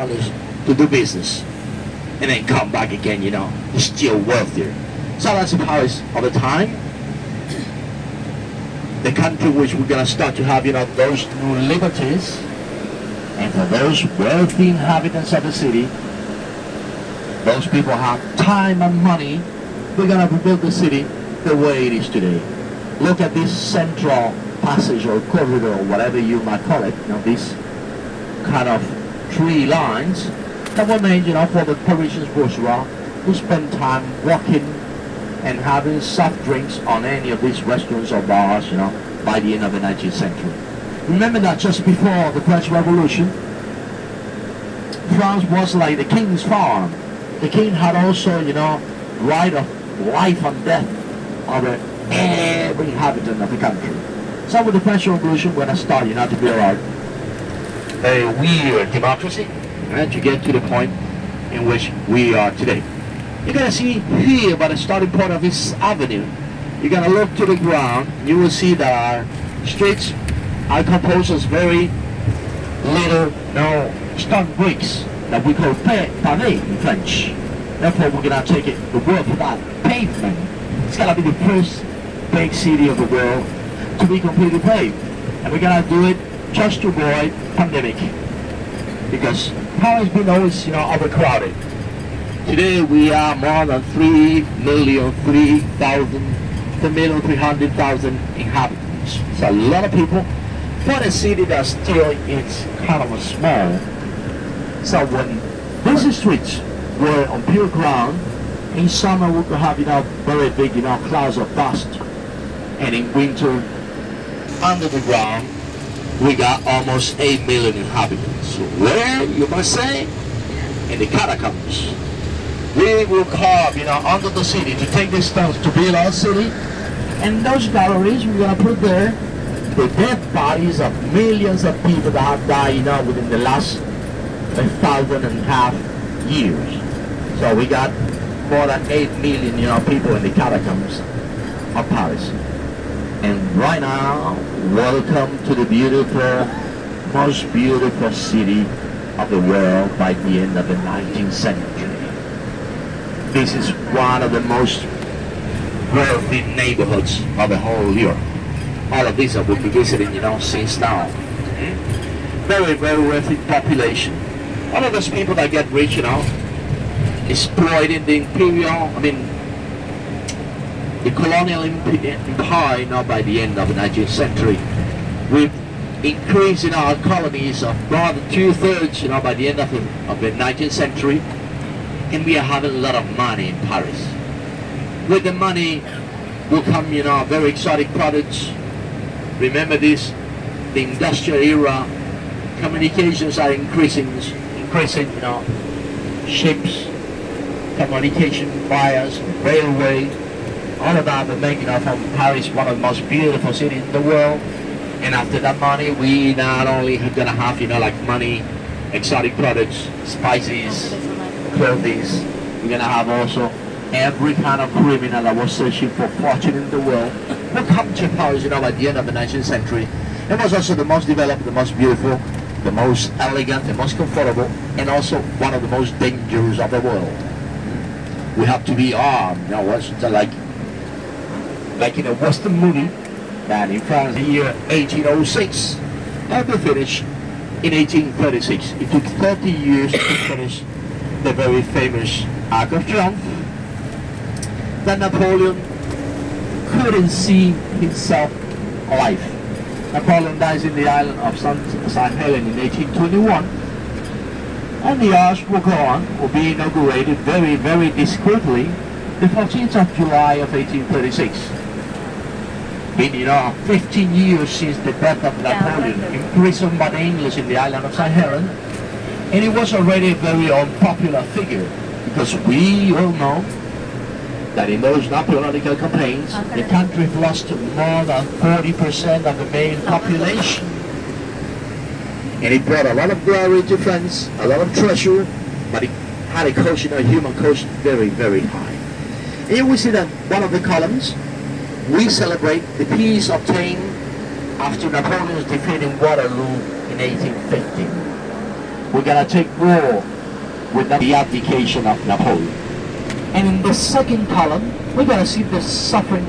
foreigners to do business and then come back again, still wealthier. So that's Paris all the time. The country which we're gonna start to have, those new liberties. And for those wealthy inhabitants of the city, those people have time and money, we're gonna rebuild the city the way it is today. Look at this central passage or corridor or whatever you might call it, these kind of three lines that were made, for the Parisian bourgeois who spend time walking and having soft drinks on any of these restaurants or bars, by the end of the 19th century. Remember that just before the French Revolution, France was like the king's farm. The king had also, right of life and death over every inhabitant of the country. So with the French Revolution, we're going to start, to build our a weird democracy, and to get to the point in which we are today. You're going to see here by the starting point of this avenue, you're going to look to the ground, you will see that our streets are composed of very little, stone bricks that we call pavé in French. Therefore, we're going to take it, the word for that, pavement. It's going to be the first big city of the world to be completely paved. And we're going to do it just to avoid pandemic. Because Paris has been always, overcrowded. Today we are more than 3,300,000 inhabitants. It's a lot of people for a city that still is kind of small. So when these streets were on pure ground, in summer we could have very big clouds of dust, and in winter under the ground we got almost 8 million inhabitants. Where, you must say? In the catacombs. We will carve, under the city to take these stones to build our city. And those galleries, we're going to put there the dead bodies of millions of people that have died, within the last 1,500 years. So we got more than 8 million, people in the catacombs of Paris. And right now, welcome to the most beautiful city of the world by the end of the 19th century. This is one of the most wealthy neighborhoods of the whole Europe. All of these I will be visiting, since now. Very, very wealthy population. All of those people that get rich, exploiting the the colonial empire, by the end of the 19th century. With increasing our colonies of more than 2/3, by the end of the 19th century. And we are having a lot of money in Paris. With the money will come, very exotic products. Remember this, the industrial era, communications are increasing, ships, communication wires, railway, all of that will make, from Paris one of the most beautiful cities in the world. And after that money, we not only are gonna have, like money, exotic products, spices, clothing, we're gonna have also every kind of criminal that was searching for fortune in the world will come to Paris, by the end of the 19th century. It was also the most developed, the most beautiful, the most elegant, the most comfortable, and also one of the most dangerous of the world. We have to be armed, like in a Western movie, that in France, the year 1806, and we finished in 1836. It took 30 years to finish the very famous Arc of Triomphe that Napoleon couldn't see himself alive. Napoleon dies in the island of St. Helena in 1821, and the arch will go on, will be inaugurated very, very discreetly the 14th of July of 1836. Been 15 years since the death of Napoleon, imprisoned by the English in the island of St. Helena. And he was already a very unpopular figure, because we all know that in those Napoleonic campaigns, the country lost more than 40% of the main population. And it brought a lot of glory to France, a lot of treasure, but it had a quotient, a human quotient, very, very high. And here we see that one of the columns, we celebrate the peace obtained after Napoleon's defeat in Waterloo in 1815. we're gonna take war with the abdication of Napoleon. And in the second column, we're gonna see the suffering